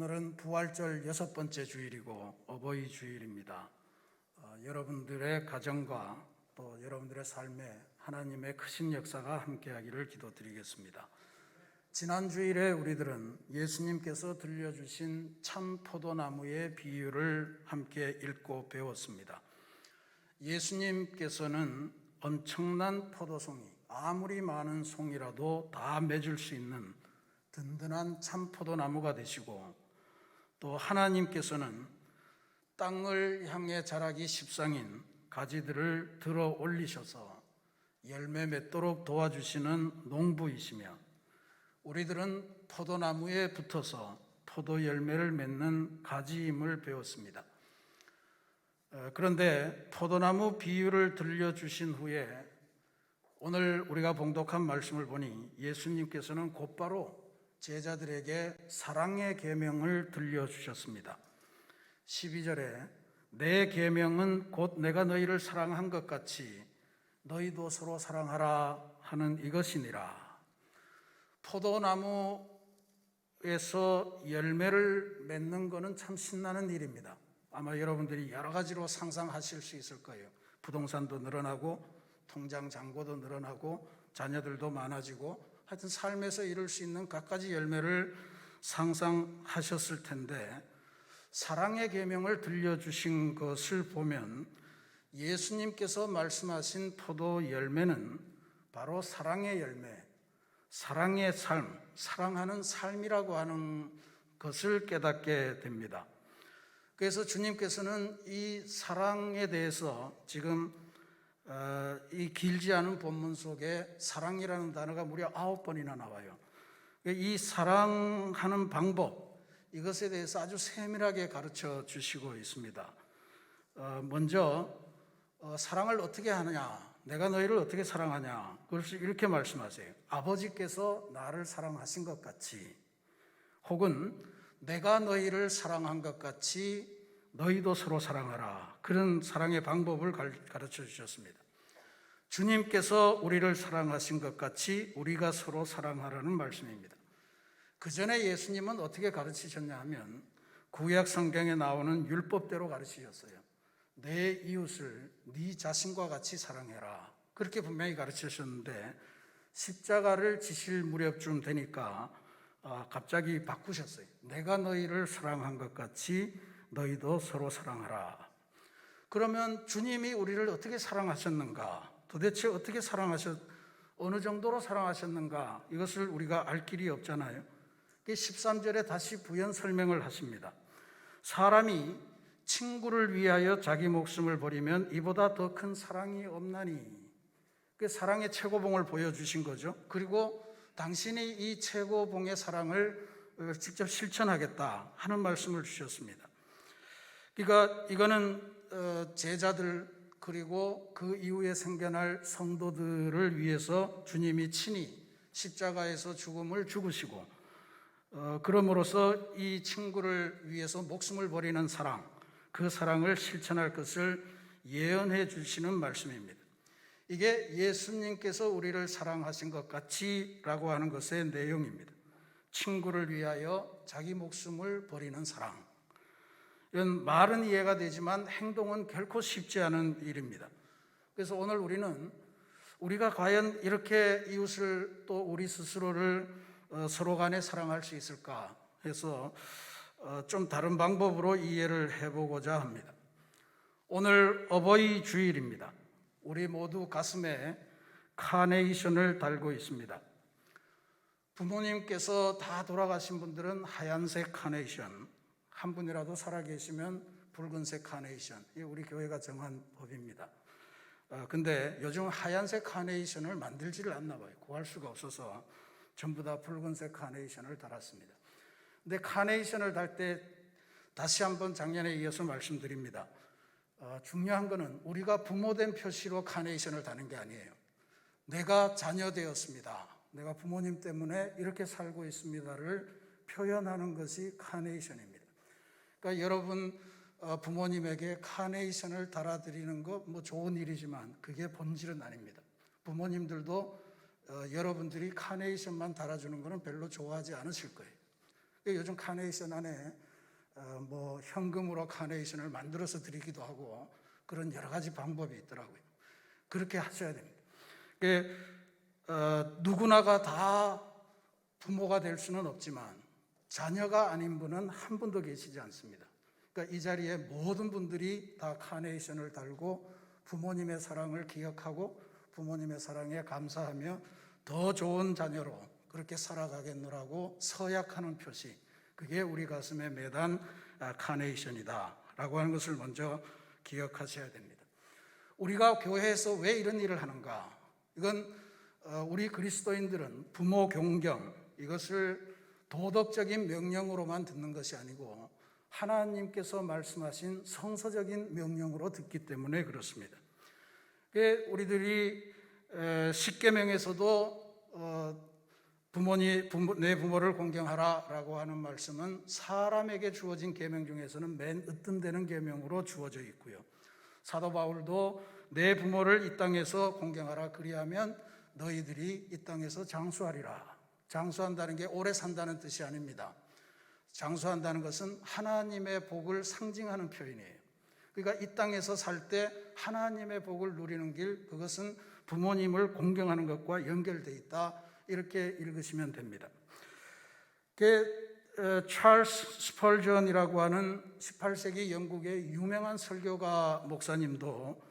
오늘은 부활절 6번째 주일이고 어버이 주일입니다. 여러분들의 가정과 또 여러분들의 삶에 하나님의 크신 역사가 함께하기를 기도드리겠습니다. 지난 주일에 우리들은 예수님께서 들려주신 참 포도나무의 비유를 함께 읽고 배웠습니다. 예수님께서는 엄청난 포도송이, 아무리 많은 송이라도 다 맺을 수 있는 든든한 참 포도나무가 되시고, 또 하나님께서는 땅을 향해 자라기 십상인 가지들을 들어 올리셔서 열매 맺도록 도와주시는 농부이시며, 우리들은 포도나무에 붙어서 포도 열매를 맺는 가지임을 배웠습니다. 그런데 포도나무 비유를 들려주신 후에 오늘 우리가 봉독한 말씀을 보니 예수님께서는 곧바로 제자들에게 사랑의 계명을 들려주셨습니다. 12절에 내 계명은 곧 내가 너희를 사랑한 것 같이 너희도 서로 사랑하라 하는 이것이니라. 포도나무에서 열매를 맺는 것은 참 신나는 일입니다. 아마 여러분들이 여러 가지로 상상하실 수 있을 거예요. 부동산도 늘어나고 통장 잔고도 늘어나고 자녀들도 많아지고, 하여튼 삶에서 이룰 수 있는 갖가지 열매를 상상하셨을 텐데, 사랑의 계명을 들려주신 것을 보면 예수님께서 말씀하신 포도 열매는 바로 사랑의 열매, 사랑의 삶, 사랑하는 삶이라고 하는 것을 깨닫게 됩니다. 그래서 주님께서는 이 사랑에 대해서 지금 이 길지 않은 본문 속에 사랑이라는 단어가 무려 9번이나 나와요. 이 사랑하는 방법, 이것에 대해서 아주 세밀하게 가르쳐 주시고 있습니다. 먼저 사랑을 어떻게 하느냐, 내가 너희를 어떻게 사랑하냐, 그것을 이렇게 말씀하세요. 아버지께서 나를 사랑하신 것 같이, 혹은 내가 너희를 사랑한 것 같이 너희도 서로 사랑하라. 그런 사랑의 방법을 가르쳐 주셨습니다. 주님께서 우리를 사랑하신 것 같이 우리가 서로 사랑하라는 말씀입니다. 그 전에 예수님은 어떻게 가르치셨냐 하면 구약 성경에 나오는 율법대로 가르치셨어요. 내 이웃을 네 자신과 같이 사랑해라. 그렇게 분명히 가르치셨는데 십자가를 지실 무렵쯤 되니까 갑자기 바꾸셨어요. 내가 너희를 사랑한 것 같이 너희도 서로 사랑하라. 그러면 주님이 우리를 어떻게 사랑하셨는가? 도대체 어떻게 어느 정도로 사랑하셨는가? 이것을 우리가 알 길이 없잖아요. 13절에 다시 부연 설명을 하십니다. 사람이 친구를 위하여 자기 목숨을 버리면 이보다 더 큰 사랑이 없나니. 그 사랑의 최고봉을 보여주신 거죠. 그리고 당신이 이 최고봉의 사랑을 직접 실천하겠다 하는 말씀을 주셨습니다. 그러니까 이거는 제자들 그리고 그 이후에 생겨날 성도들을 위해서 주님이 친히 십자가에서 죽음을 죽으시고, 그럼으로써 이 친구를 위해서 목숨을 버리는 사랑, 그 사랑을 실천할 것을 예언해 주시는 말씀입니다. 이게 예수님께서 우리를 사랑하신 것 같이라고 하는 것의 내용입니다. 친구를 위하여 자기 목숨을 버리는 사랑. 이건 말은 이해가 되지만 행동은 결코 쉽지 않은 일입니다. 그래서 오늘 우리가 과연 이렇게 이웃을 또 우리 스스로를 서로 간에 사랑할 수 있을까 해서 좀 다른 방법으로 이해를 해보고자 합니다. 오늘 어버이 주일입니다. 우리 모두 가슴에 카네이션을 달고 있습니다. 부모님께서 다 돌아가신 분들은 하얀색 카네이션, 한 분이라도 살아계시면 붉은색 카네이션, 이게 우리 교회가 정한 법입니다. 근데 요즘 하얀색 카네이션을 만들지를 않나 봐요. 구할 수가 없어서 전부 다 붉은색 카네이션을 달았습니다. 근데 카네이션을 달 때 다시 한번 작년에 이어서 말씀드립니다. 중요한 거는 우리가 부모된 표시로 카네이션을 다는 게 아니에요. 내가 자녀 되었습니다, 내가 부모님 때문에 이렇게 살고 있습니다를 표현하는 것이 카네이션입니다. 그러니까 여러분 부모님에게 카네이션을 달아드리는 거 좋은 일이지만 그게 본질은 아닙니다. 부모님들도 여러분들이 카네이션만 달아주는 거는 별로 좋아하지 않으실 거예요. 요즘 카네이션 안에 뭐 현금으로 카네이션을 만들어서 드리기도 하고 그런 여러 가지 방법이 있더라고요. 그렇게 하셔야 됩니다. 누구나가 다 부모가 될 수는 없지만 자녀가 아닌 분은 한 분도 계시지 않습니다. 그러니까 이 자리에 모든 분들이 다 카네이션을 달고 부모님의 사랑을 기억하고 부모님의 사랑에 감사하며 더 좋은 자녀로 그렇게 살아가겠노라고 서약하는 표시, 그게 우리 가슴에 매단 카네이션이다 라고 하는 것을 먼저 기억하셔야 됩니다. 우리가 교회에서 왜 이런 일을 하는가? 이건 우리 그리스도인들은 부모 경경, 이것을 도덕적인 명령으로만 듣는 것이 아니고 하나님께서 말씀하신 성서적인 명령으로 듣기 때문에 그렇습니다. 우리들이 십계명에서도 내 부모를 공경하라 라고 하는 말씀은 사람에게 주어진 계명 중에서는 맨 으뜸되는 계명으로 주어져 있고요. 사도 바울도 내 부모를 이 땅에서 공경하라, 그리하면 너희들이 이 땅에서 장수하리라. 장수한다는 게 오래 산다는 뜻이 아닙니다. 장수한다는 것은 하나님의 복을 상징하는 표현이에요. 그러니까 이 땅에서 살 때 하나님의 복을 누리는 길, 그것은 부모님을 공경하는 것과 연결되어 있다, 이렇게 읽으시면 됩니다. 찰스 스펄전이라고 하는 18세기 영국의 유명한 설교가 목사님도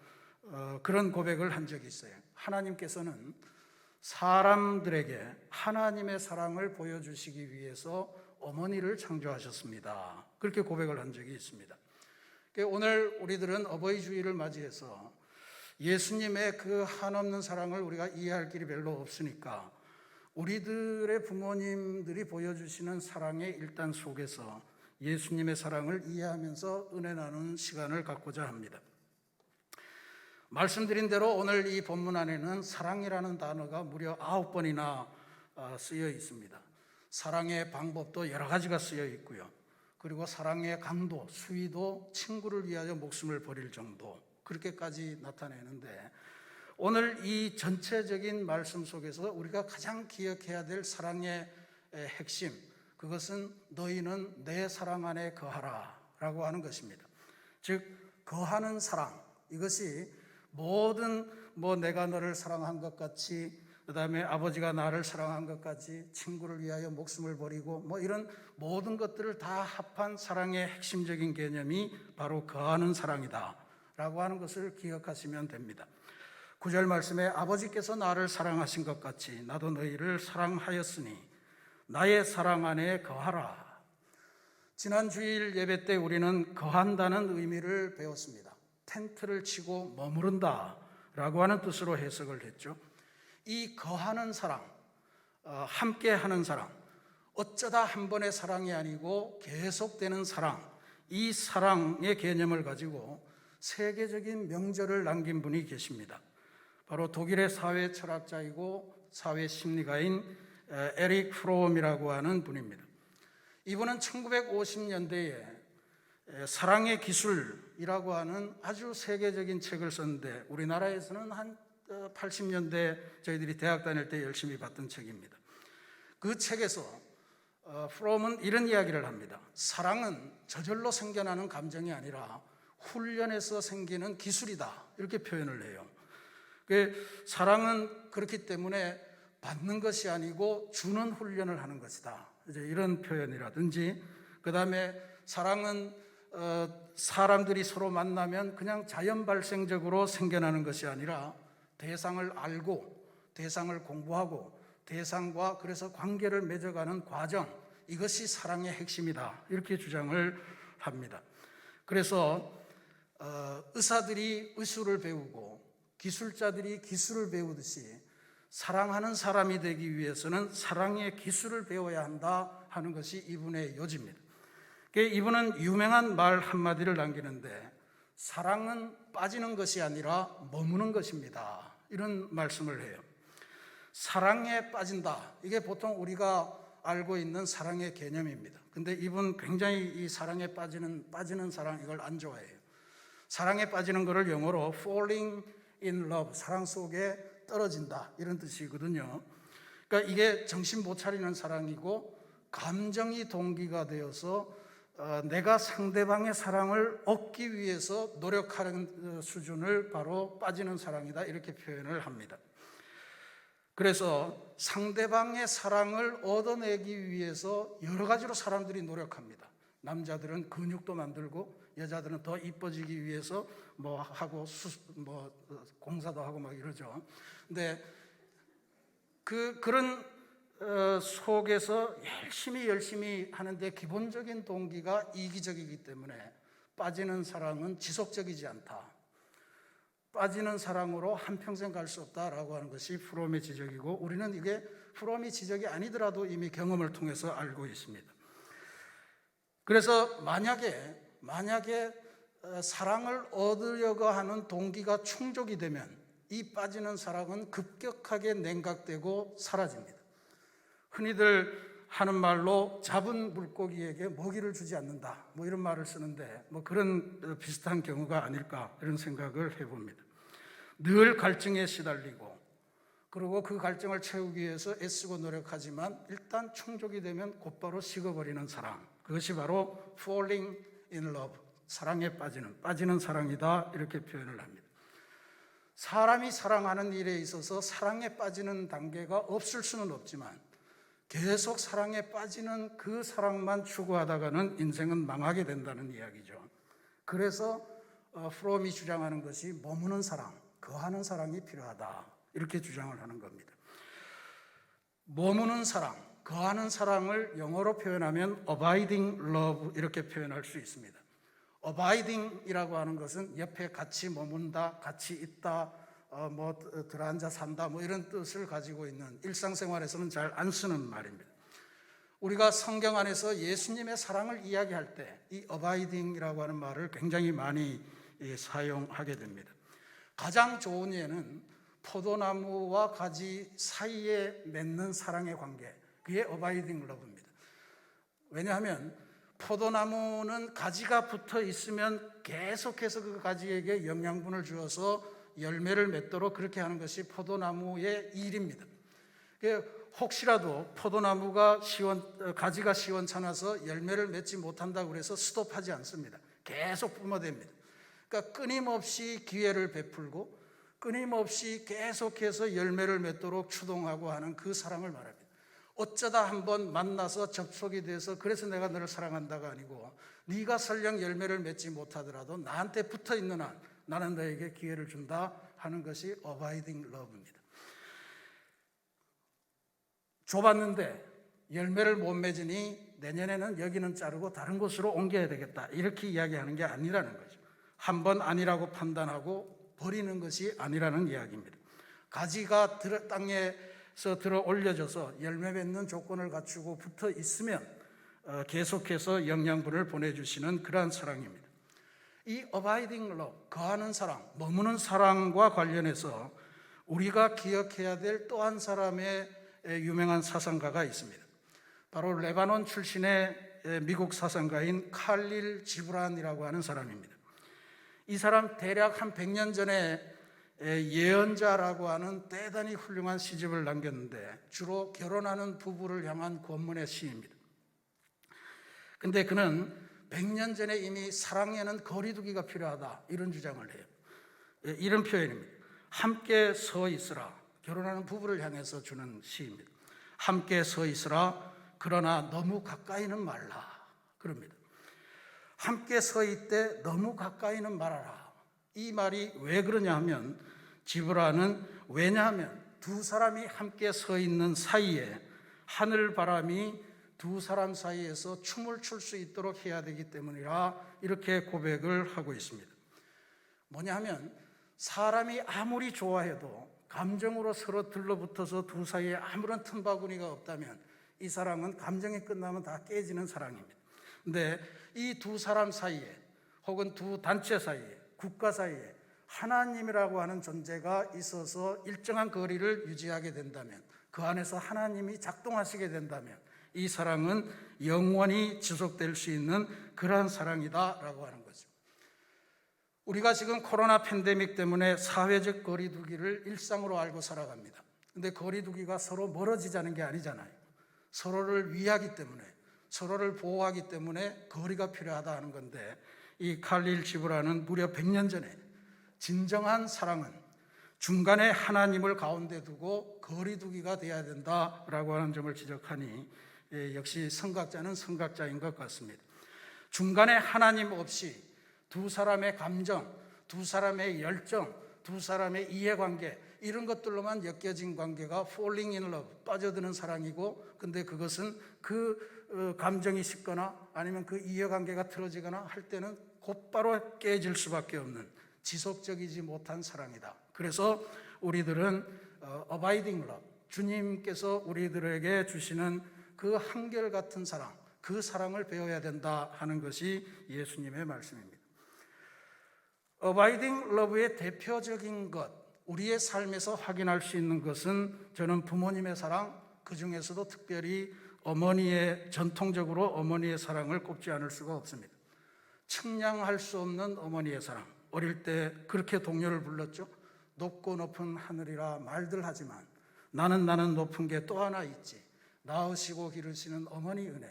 그런 고백을 한 적이 있어요. 하나님께서는 사람들에게 하나님의 사랑을 보여주시기 위해서 어머니를 창조하셨습니다. 그렇게 고백을 한 적이 있습니다. 오늘 우리들은 어버이 주일을 맞이해서 예수님의 그 한없는 사랑을 우리가 이해할 길이 별로 없으니까 우리들의 부모님들이 보여주시는 사랑의 일단 속에서 예수님의 사랑을 이해하면서 은혜 나누는 시간을 갖고자 합니다. 말씀드린 대로 오늘 이 본문 안에는 사랑이라는 단어가 무려 9번이나 쓰여 있습니다. 사랑의 방법도 여러 가지가 쓰여 있고요. 그리고 사랑의 강도, 수위도 친구를 위하여 목숨을 버릴 정도, 그렇게까지 나타내는데 오늘 이 전체적인 말씀 속에서 우리가 가장 기억해야 될 사랑의 핵심, 그것은 너희는 내 사랑 안에 거하라 라고 하는 것입니다. 즉 거하는 사랑, 이것이 모든 내가 너를 사랑한 것 같이, 그 다음에 아버지가 나를 사랑한 것 같이, 친구를 위하여 목숨을 버리고 이런 모든 것들을 다 합한 사랑의 핵심적인 개념이 바로 거하는 사랑이다 라고 하는 것을 기억하시면 됩니다. 9절 말씀에 아버지께서 나를 사랑하신 것 같이 나도 너희를 사랑하였으니 나의 사랑 안에 거하라. 지난 주일 예배 때 우리는 거한다는 의미를 배웠습니다. 텐트를 치고 머무른다 라고 하는 뜻으로 해석을 했죠. 이 거하는 사랑, 함께하는 사랑, 어쩌다 한 번의 사랑이 아니고 계속되는 사랑, 이 사랑의 개념을 가지고 세계적인 명절을 남긴 분이 계십니다. 바로 독일의 사회 철학자이고 사회 심리가인 에릭 프롬이라고 하는 분입니다. 이분은 1950년대에 사랑의 기술이라고 하는 아주 세계적인 책을 썼는데 우리나라에서는 한 80년대 저희들이 대학 다닐 때 열심히 봤던 책입니다. 그 책에서 프롬은 이런 이야기를 합니다. 사랑은 저절로 생겨나는 감정이 아니라 훈련에서 생기는 기술이다, 이렇게 표현을 해요. 사랑은 그렇기 때문에 받는 것이 아니고 주는 훈련을 하는 것이다, 이제 이런 표현이라든지, 그 다음에 사랑은 사람들이 서로 만나면 그냥 자연 발생적으로 생겨나는 것이 아니라 대상을 알고 대상을 공부하고 대상과 그래서 관계를 맺어가는 과정, 이것이 사랑의 핵심이다, 이렇게 주장을 합니다. 그래서 의사들이 의술을 배우고 기술자들이 기술을 배우듯이 사랑하는 사람이 되기 위해서는 사랑의 기술을 배워야 한다 하는 것이 이분의 요지입니다. 이분은 유명한 말 한마디를 남기는데 사랑은 빠지는 것이 아니라 머무는 것입니다, 이런 말씀을 해요. 사랑에 빠진다, 이게 보통 우리가 알고 있는 사랑의 개념입니다. 근데 이분 굉장히 이 사랑에 빠지는 사랑, 이걸 안 좋아해요. 사랑에 빠지는 것을 영어로 falling in love, 사랑 속에 떨어진다, 이런 뜻이거든요. 그러니까 이게 정신 못 차리는 사랑이고 감정이 동기가 되어서 내가 상대방의 사랑을 얻기 위해서 노력하는 수준을 바로 빠지는 사랑이다, 이렇게 표현을 합니다. 그래서 상대방의 사랑을 얻어내기 위해서 여러 가지로 사람들이 노력합니다. 남자들은 근육도 만들고 여자들은 더 이뻐지기 위해서 뭐 하고 공사도 하고 막 이러죠. 근데 그런 속에서 열심히 하는데 기본적인 동기가 이기적이기 때문에 빠지는 사랑은 지속적이지 않다. 빠지는 사랑으로 한평생 갈 수 없다라고 하는 것이 프롬의 지적이고, 우리는 이게 프롬의 지적이 아니더라도 이미 경험을 통해서 알고 있습니다. 그래서 만약에 사랑을 얻으려고 하는 동기가 충족이 되면 이 빠지는 사랑은 급격하게 냉각되고 사라집니다. 흔히들 하는 말로 잡은 물고기에게 먹이를 주지 않는다, 뭐 이런 말을 쓰는데 그런 비슷한 경우가 아닐까, 이런 생각을 해봅니다. 늘 갈증에 시달리고, 그리고 그 갈증을 채우기 위해서 애쓰고 노력하지만 일단 충족이 되면 곧바로 식어버리는 사랑, 그것이 바로 falling in love, 사랑에 빠지는 사랑이다, 이렇게 표현을 합니다. 사람이 사랑하는 일에 있어서 사랑에 빠지는 단계가 없을 수는 없지만 계속 사랑에 빠지는 그 사랑만 추구하다가는 인생은 망하게 된다는 이야기죠. 그래서 프롬이 주장하는 것이 머무는 사랑, 거하는 사랑이 필요하다, 이렇게 주장을 하는 겁니다. 머무는 사랑, 거하는 사랑을 영어로 표현하면 abiding love, 이렇게 표현할 수 있습니다. abiding이라고 하는 것은 옆에 같이 머문다, 같이 있다, 들어앉아 산다, 이런 뜻을 가지고 있는, 일상생활에서는 잘 안 쓰는 말입니다. 우리가 성경 안에서 예수님의 사랑을 이야기할 때 이 abiding이라고 하는 말을 굉장히 많이 사용하게 됩니다. 가장 좋은 예는 포도나무와 가지 사이에 맺는 사랑의 관계, 그게 abiding love입니다. 왜냐하면 포도나무는 가지가 붙어 있으면 계속해서 그 가지에게 영양분을 주어서 열매를 맺도록 그렇게 하는 것이 포도나무의 일입니다. 혹시라도 포도나무가 가지가 시원찮아서 열매를 맺지 못한다고 해서 스톱하지 않습니다. 계속 뿜어댑니다. 그러니까 끊임없이 기회를 베풀고 끊임없이 계속해서 열매를 맺도록 추동하고 하는 그 사랑을 말합니다. 어쩌다 한번 만나서 접촉이 돼서 그래서 내가 너를 사랑한다가 아니고, 네가 설령 열매를 맺지 못하더라도 나한테 붙어 있는 한 나는 너에게 기회를 준다 하는 것이 abiding love입니다. 좁았는데 열매를 못 맺으니 내년에는 여기는 자르고 다른 곳으로 옮겨야 되겠다, 이렇게 이야기하는 게 아니라는 거죠. 한번 아니라고 판단하고 버리는 것이 아니라는 이야기입니다. 가지가 땅에서 들어 올려져서 열매 맺는 조건을 갖추고 붙어 있으면 계속해서 영양분을 보내주시는 그러한 사랑입니다. 이 abiding love, 거하는 사랑, 머무는 사랑과 관련해서 우리가 기억해야 될 또 한 사람의 유명한 사상가가 있습니다. 바로 레바논 출신의 미국 사상가인 칼릴 지브란이라고 하는 사람입니다. 이 사람 대략 한 100년 전에 예언자라고 하는 대단히 훌륭한 시집을 남겼는데 주로 결혼하는 부부를 향한 권문의 시입니다. 근데 그는 100년 전에 이미 사랑에는 거리두기가 필요하다, 이런 주장을 해요. 이런 표현입니다. 함께 서 있으라, 결혼하는 부부를 향해서 주는 시입니다. 함께 서 있으라, 그러나 너무 가까이는 말라, 그럽니다. 함께 서 있되 너무 가까이는 말아라. 이 말이 왜 그러냐 하면, 지브라는 왜냐하면 두 사람이 함께 서 있는 사이에 하늘바람이 두 사람 사이에서 춤을 출 수 있도록 해야 되기 때문이라, 이렇게 고백을 하고 있습니다. 뭐냐 하면 사람이 아무리 좋아해도 감정으로 서로 들러붙어서 두 사이에 아무런 틈바구니가 없다면 이 사랑은 감정이 끝나면 다 깨지는 사랑입니다. 근데 이 두 사람 사이에, 혹은 두 단체 사이에, 국가 사이에 하나님이라고 하는 존재가 있어서 일정한 거리를 유지하게 된다면, 그 안에서 하나님이 작동하시게 된다면 이 사랑은 영원히 지속될 수 있는 그러한 사랑이다라고 하는 거죠. 우리가 지금 코로나 팬데믹 때문에 사회적 거리두기를 일상으로 알고 살아갑니다. 근데 거리두기가 서로 멀어지자는 게 아니잖아요. 서로를 위하기 때문에, 서로를 보호하기 때문에 거리가 필요하다 하는 건데, 이 칼릴 지브라는 무려 100년 전에 진정한 사랑은 중간에 하나님을 가운데 두고 거리두기가 되어야 된다라고 하는 점을 지적하니 역시 성각자는 성각자인 것 같습니다. 중간에 하나님 없이 두 사람의 감정, 두 사람의 열정, 두 사람의 이해관계, 이런 것들로만 엮여진 관계가 falling in love, 빠져드는 사랑이고, 근데 그것은 그 감정이 식거나 아니면 그 이해관계가 틀어지거나 할 때는 곧바로 깨질 수밖에 없는 지속적이지 못한 사랑이다. 그래서 우리들은 abiding love, 주님께서 우리들에게 주시는 그 한결같은 사랑, 그 사랑을 배워야 된다 하는 것이 예수님의 말씀입니다. abiding love의 대표적인 것, 우리의 삶에서 확인할 수 있는 것은 저는 부모님의 사랑, 그 중에서도 특별히 전통적으로 어머니의 사랑을 꼽지 않을 수가 없습니다. 측량할 수 없는 어머니의 사랑. 어릴 때 그렇게 동요를 불렀죠. 높고 높은 하늘이라 말들 하지만 나는 높은 게 또 하나 있지. 낳으시고 기르시는 어머니 은혜.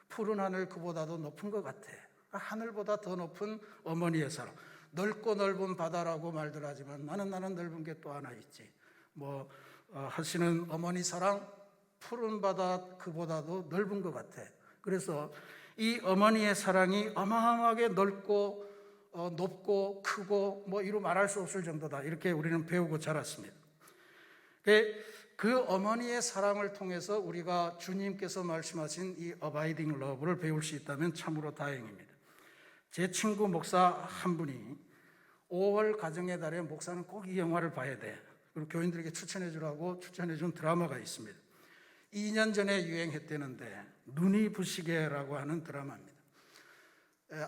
푸른 하늘 그보다도 높은 것 같아. 하늘보다 더 높은 어머니의 사랑. 넓고 넓은 바다라고 말들 하지만 나는 넓은 게 또 하나 있지. 하시는 어머니 사랑, 푸른 바다 그보다도 넓은 것 같아. 그래서 이 어머니의 사랑이 어마어마하게 넓고 높고 크고 이루 말할 수 없을 정도다. 이렇게 우리는 배우고 자랐습니다. 그 어머니의 사랑을 통해서 우리가 주님께서 말씀하신 이 abiding love를 배울 수 있다면 참으로 다행입니다. 제 친구 목사 한 분이 5월 가정의 달에 목사는 꼭 이 영화를 봐야 돼. 그리고 교인들에게 추천해 주라고 추천해 준 드라마가 있습니다. 2년 전에 유행했다는데 눈이 부시게라고 하는 드라마입니다.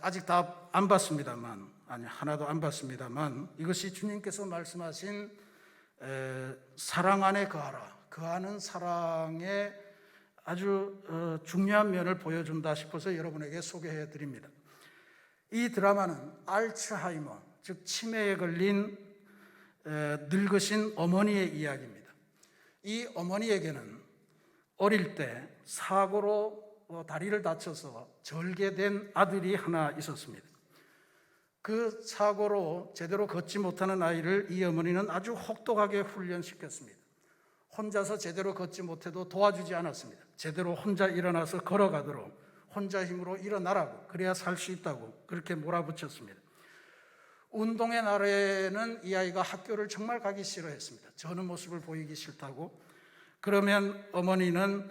아직 다 안 봤습니다만, 하나도 안 봤습니다만, 이것이 주님께서 말씀하신 사랑 안에 거하는 사랑의 아주 중요한 면을 보여준다 싶어서 여러분에게 소개해 드립니다. 이 드라마는 알츠하이머, 즉 치매에 걸린 늙으신 어머니의 이야기입니다. 이 어머니에게는 어릴 때 사고로 다리를 다쳐서 절개된 아들이 하나 있었습니다. 그 사고로 제대로 걷지 못하는 아이를 이 어머니는 아주 혹독하게 훈련시켰습니다. 혼자서 제대로 걷지 못해도 도와주지 않았습니다. 제대로 혼자 일어나서 걸어가도록 혼자 힘으로 일어나라고, 그래야 살 수 있다고 그렇게 몰아붙였습니다. 운동의 날에는 이 아이가 학교를 정말 가기 싫어했습니다. 저는 모습을 보이기 싫다고. 그러면 어머니는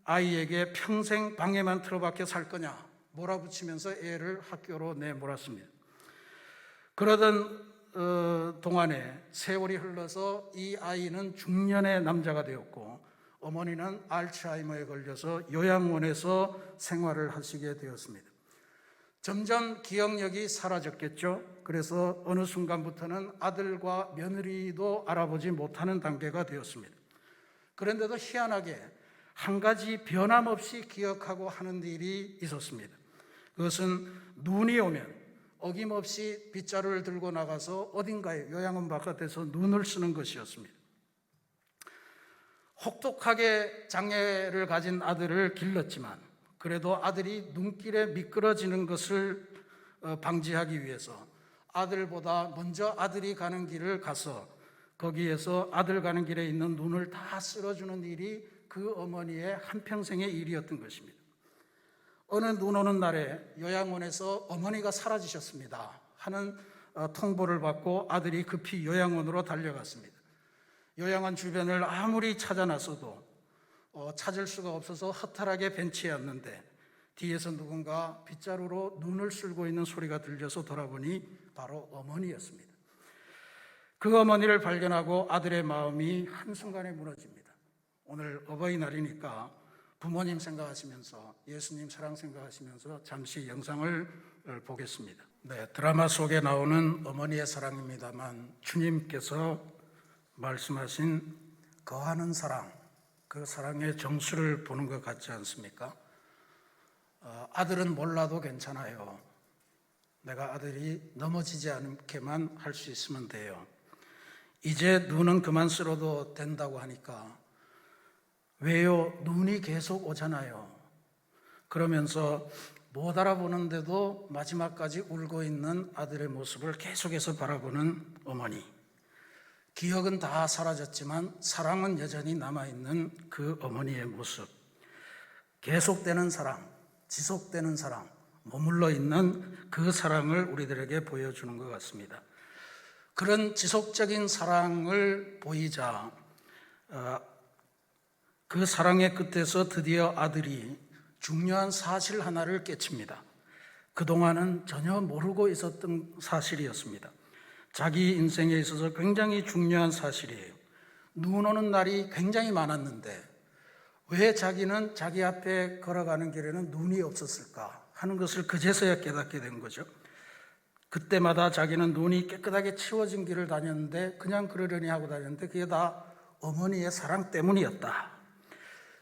아이에게 평생 방에만 틀어박혀 살 거냐 몰아붙이면서 애를 학교로 내몰았습니다. 그러던 동안에 세월이 흘러서 이 아이는 중년의 남자가 되었고, 어머니는 알츠하이머에 걸려서 요양원에서 생활을 하시게 되었습니다. 점점 기억력이 사라졌겠죠. 그래서 어느 순간부터는 아들과 며느리도 알아보지 못하는 단계가 되었습니다. 그런데도 희한하게 한 가지 변함없이 기억하고 하는 일이 있었습니다. 그것은 눈이 오면 어김없이 빗자루를 들고 나가서 어딘가에 요양원 바깥에서 눈을 쓰는 것이었습니다. 혹독하게 장애를 가진 아들을 길렀지만 그래도 아들이 눈길에 미끄러지는 것을 방지하기 위해서 아들보다 먼저 아들이 가는 길을 가서 거기에서 아들 가는 길에 있는 눈을 다 쓸어주는 일이 그 어머니의 한평생의 일이었던 것입니다. 어느 눈 오는 날에 요양원에서 어머니가 사라지셨습니다 하는 통보를 받고 아들이 급히 요양원으로 달려갔습니다. 요양원 주변을 아무리 찾아 나서도 찾을 수가 없어서 허탈하게 벤치에 앉는데 뒤에서 누군가 빗자루로 눈을 쓸고 있는 소리가 들려서 돌아보니 바로 어머니였습니다. 그 어머니를 발견하고 아들의 마음이 한순간에 무너집니다. 오늘 어버이날이니까 부모님 생각하시면서 예수님 사랑 생각하시면서 잠시 영상을 보겠습니다. 드라마 속에 나오는 어머니의 사랑입니다만 주님께서 말씀하신 거하는 사랑, 그 사랑의 정수를 보는 것 같지 않습니까? 아들은 몰라도 괜찮아요. 내가 아들이 넘어지지 않게만 할 수 있으면 돼요. 이제 눈은 그만 쓸어도 된다고 하니까 왜요? 눈이 계속 오잖아요. 그러면서 못 알아보는데도 마지막까지 울고 있는 아들의 모습을 계속해서 바라보는 어머니. 기억은 다 사라졌지만 사랑은 여전히 남아있는 그 어머니의 모습. 계속되는 사랑, 지속되는 사랑, 머물러 있는 그 사랑을 우리들에게 보여주는 것 같습니다. 그런 지속적인 사랑을 보이자 그 사랑의 끝에서 드디어 아들이 중요한 사실 하나를 깨칩니다. 그동안은 전혀 모르고 있었던 사실이었습니다. 자기 인생에 있어서 굉장히 중요한 사실이에요. 눈 오는 날이 굉장히 많았는데 왜 자기는 자기 앞에 걸어가는 길에는 눈이 없었을까 하는 것을 그제서야 깨닫게 된 거죠. 그때마다 자기는 눈이 깨끗하게 치워진 길을 다녔는데 그냥 그러려니 하고 다녔는데 그게 다 어머니의 사랑 때문이었다.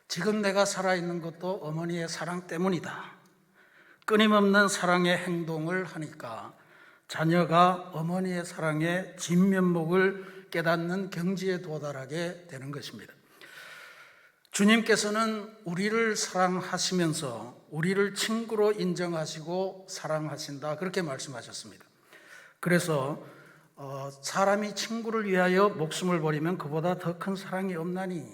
지금 내가 살아있는 것도 어머니의 사랑 때문이다. 끊임없는 사랑의 행동을 하니까 자녀가 어머니의 사랑의 진면목을 깨닫는 경지에 도달하게 되는 것입니다. 주님께서는 우리를 사랑하시면서 우리를 친구로 인정하시고 사랑하신다, 그렇게 말씀하셨습니다. 그래서 사람이 친구를 위하여 목숨을 버리면 그보다 더 큰 사랑이 없나니,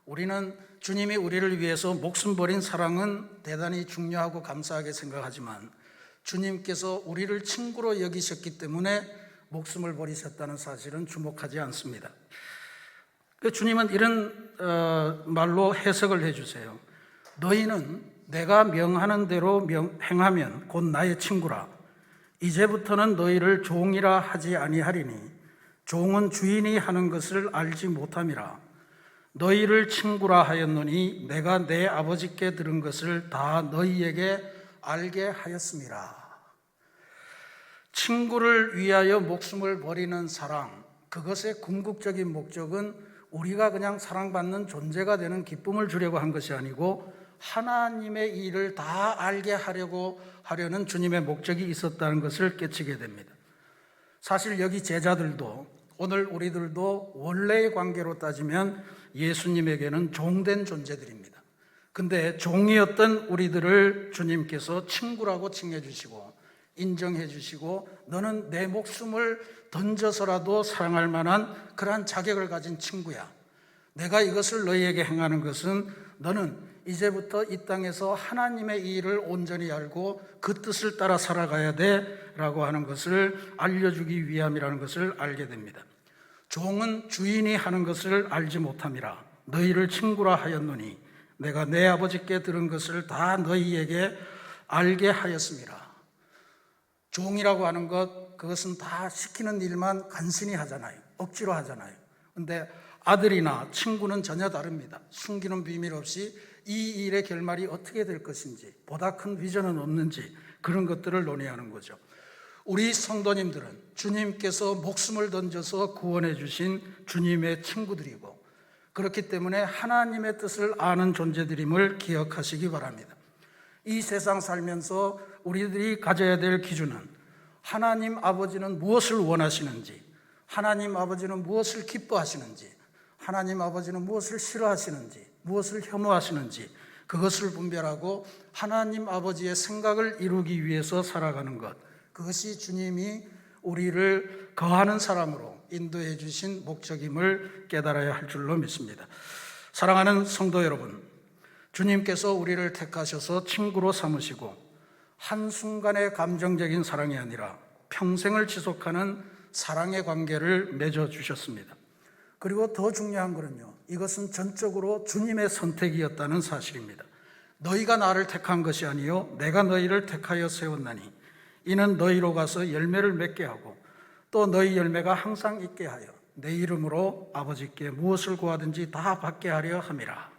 우리는 주님이 우리를 위해서 목숨 버린 사랑은 대단히 중요하고 감사하게 생각하지만 주님께서 우리를 친구로 여기셨기 때문에 목숨을 버리셨다는 사실은 주목하지 않습니다. 주님은 이런 말로 해석을 해주세요. 너희는 내가 명하는 대로 행하면 곧 나의 친구라. 이제부터는 너희를 종이라 하지 아니하리니 종은 주인이 하는 것을 알지 못함이라. 너희를 친구라 하였노니 내가 내 아버지께 들은 것을 다 너희에게 알게 하였음이라. 친구를 위하여 목숨을 버리는 사랑, 그것의 궁극적인 목적은 우리가 그냥 사랑받는 존재가 되는 기쁨을 주려고 한 것이 아니고 하나님의 일을 다 알게 하려는 주님의 목적이 있었다는 것을 깨치게 됩니다. 사실 여기 제자들도 오늘 우리들도 원래의 관계로 따지면 예수님에게는 종된 존재들입니다. 근데 종이었던 우리들을 주님께서 친구라고 칭해 주시고 인정해 주시고 너는 내 목숨을 던져서라도 사랑할 만한 그러한 자격을 가진 친구야. 내가 이것을 너희에게 행하는 것은 너는 이제부터 이 땅에서 하나님의 일을 온전히 알고 그 뜻을 따라 살아가야 돼 라고 하는 것을 알려주기 위함이라는 것을 알게 됩니다. 종은 주인이 하는 것을 알지 못함이라. 너희를 친구라 하였노니 내가 내 아버지께 들은 것을 다 너희에게 알게 하였음이라. 종이라고 하는 것, 그것은 다 시키는 일만 간신히 하잖아요. 억지로 하잖아요. 근데 아들이나 친구는 전혀 다릅니다. 숨기는 비밀 없이 이 일의 결말이 어떻게 될 것인지, 보다 큰 비전은 없는지, 그런 것들을 논의하는 거죠. 우리 성도님들은 주님께서 목숨을 던져서 구원해 주신 주님의 친구들이고, 그렇기 때문에 하나님의 뜻을 아는 존재들임을 기억하시기 바랍니다. 이 세상 살면서 우리들이 가져야 될 기준은 하나님 아버지는 무엇을 원하시는지, 하나님 아버지는 무엇을 기뻐하시는지, 하나님 아버지는 무엇을 싫어하시는지, 무엇을 혐오하시는지, 그것을 분별하고 하나님 아버지의 생각을 이루기 위해서 살아가는 것, 그것이 주님이 우리를 거하는 사람으로 인도해 주신 목적임을 깨달아야 할 줄로 믿습니다. 사랑하는 성도 여러분, 주님께서 우리를 택하셔서 친구로 삼으시고 한순간의 감정적인 사랑이 아니라 평생을 지속하는 사랑의 관계를 맺어주셨습니다. 그리고 더 중요한 거는요, 이것은 전적으로 주님의 선택이었다는 사실입니다. 너희가 나를 택한 것이 아니요 내가 너희를 택하여 세웠나니 이는 너희로 가서 열매를 맺게 하고 또 너희 열매가 항상 있게 하여 내 이름으로 아버지께 무엇을 구하든지 다 받게 하려 함이라.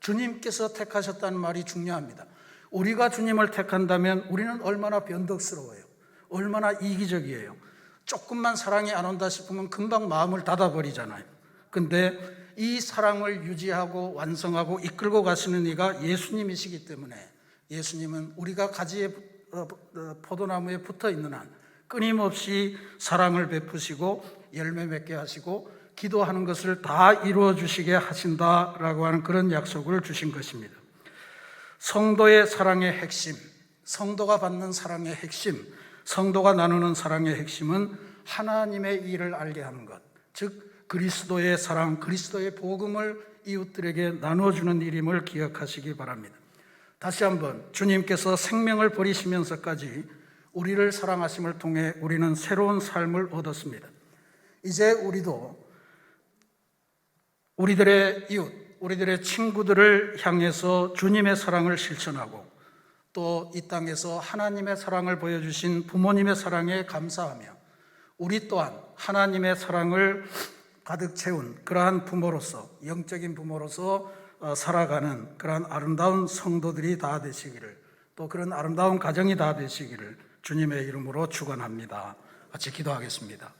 주님께서 택하셨다는 말이 중요합니다. 우리가 주님을 택한다면 우리는 얼마나 변덕스러워요. 얼마나 이기적이에요. 조금만 사랑이 안 온다 싶으면 금방 마음을 닫아버리잖아요. 근데 이 사랑을 유지하고 완성하고 이끌고 가시는 이가 예수님이시기 때문에 예수님은 우리가 가지에 포도나무에 붙어 있는 한 끊임없이 사랑을 베푸시고 열매 맺게 하시고 기도하는 것을 다 이루어 주시게 하신다라고 하는 그런 약속을 주신 것입니다. 성도의 사랑의 핵심, 성도가 받는 사랑의 핵심, 성도가 나누는 사랑의 핵심은 하나님의 일을 알게 하는 것, 즉 그리스도의 사랑, 그리스도의 복음을 이웃들에게 나눠주는 일임을 기억하시기 바랍니다. 다시 한번 주님께서 생명을 버리시면서까지 우리를 사랑하심을 통해 우리는 새로운 삶을 얻었습니다. 이제 우리도 우리들의 이웃, 우리들의 친구들을 향해서 주님의 사랑을 실천하고 또 이 땅에서 하나님의 사랑을 보여주신 부모님의 사랑에 감사하며 우리 또한 하나님의 사랑을 가득 채운 그러한 부모로서, 영적인 부모로서 살아가는 그러한 아름다운 성도들이 다 되시기를, 또 그런 아름다운 가정이 다 되시기를 주님의 이름으로 축원합니다. 같이 기도하겠습니다.